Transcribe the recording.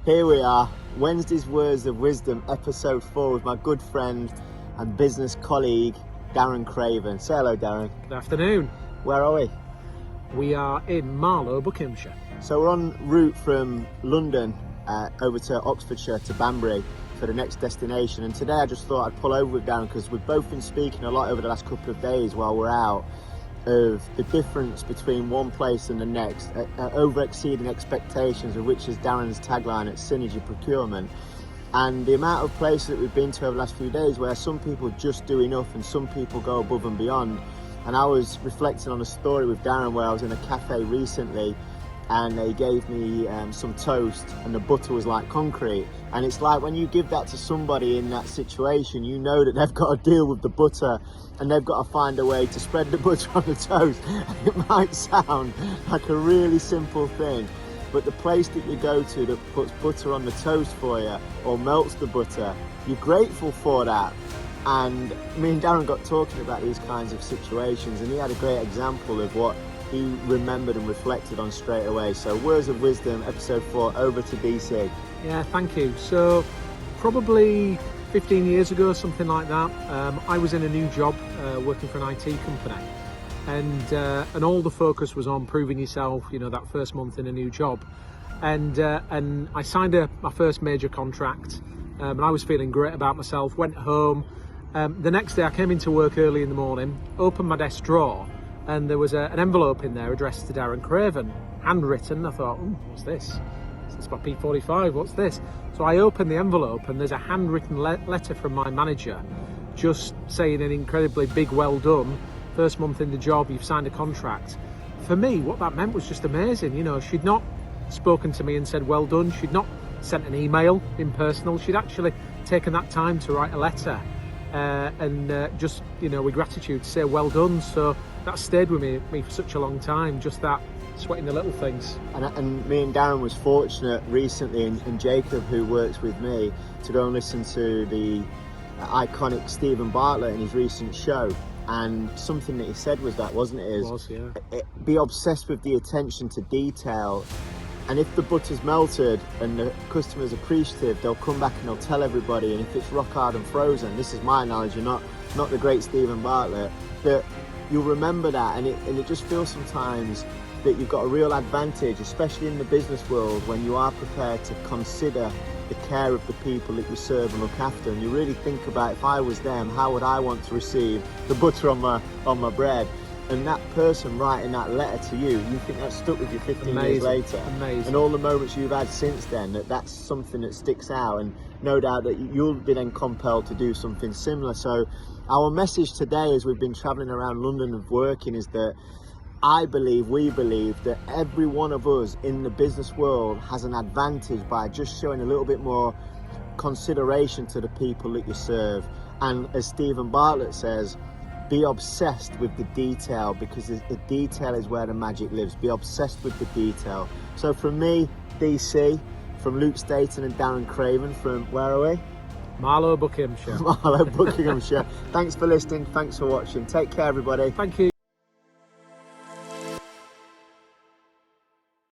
Here we are, Wednesday's Words of Wisdom, episode 4, with my good friend and business colleague, Darren Craven. Say hello, Darren. Good afternoon. Where are we? We are in Marlow, Buckinghamshire. So we're en route from London over to Oxfordshire to Banbury for the next destination. And today I just thought I'd pull over with Darren because we've both been speaking a lot over the last couple of days while we're out of the difference between one place and the next, over exceeding expectations, of which is Darren's tagline at Synergy Procurement. And the amount of places that we've been to over the last few days where some people just do enough and some people go above and beyond. And I was reflecting on a story with Darren where I was in a cafe recently and they gave me some toast and the butter was like concrete. And it's like when you give that to somebody in that situation, you know that they've got to deal with the butter and they've got to find a way to spread the butter on the toast. It might sound like a really simple thing, but the place that you go to that puts butter on the toast for you or melts the butter, you're grateful for that. And me and Darren got talking about these kinds of situations and he had a great example of what he remembered and reflected on straight away. So Words of Wisdom, episode 4, over to DC. Yeah, thank you. So probably 15 years ago, something like that, I was in a new job working for an IT company, and all the focus was on proving yourself, you know, that first month in a new job. And I signed my first major contract, and I was feeling great about myself, went home. The next day I came into work early in the morning, opened my desk drawer, and there was an envelope in there addressed to Darren Craven, handwritten. I thought, what's this? It's my P45, what's this? So I opened the envelope and there's a handwritten letter from my manager just saying an incredibly big well done, first month in the job, you've signed a contract. For me, what that meant was just amazing. You know, she'd not spoken to me and said well done, she'd not sent an email impersonal, she'd actually taken that time to write a letter and just, you know, with gratitude to say well done. So that stayed with me for such a long time, just that sweating the little things. And me and Darren was fortunate recently, and Jacob, who works with me, to go and listen to the iconic Steven Bartlett in his recent show. And something that he said was that, wasn't it? It was, yeah. Be obsessed with the attention to detail. And if the butter's melted and the customer's appreciative, they'll come back and they'll tell everybody. And if it's rock hard and frozen, this is my knowledge, you're not the great Steven Bartlett, that you'll remember that. And it just feels sometimes that you've got a real advantage, especially in the business world, when you are prepared to consider the care of the people that you serve and look after, and you really think about, if I was them, how would I want to receive the butter on my bread? And that person writing that letter to you, you think that stuck with you 15 years later. Amazing. And all the moments you've had since then, that's something that sticks out, and no doubt that you'll be then compelled to do something similar. So our message today, as we've been traveling around London and working, is that we believe that every one of us in the business world has an advantage by just showing a little bit more consideration to the people that you serve. And as Steven Bartlett says, be obsessed with the detail, because the detail is where the magic lives. Be obsessed with the detail. So from me, DC, from Luke Staton and Darren Craven, from where are we? Marlow, Buckinghamshire. Marlow, Buckinghamshire. Thanks for listening. Thanks for watching. Take care, everybody. Thank you.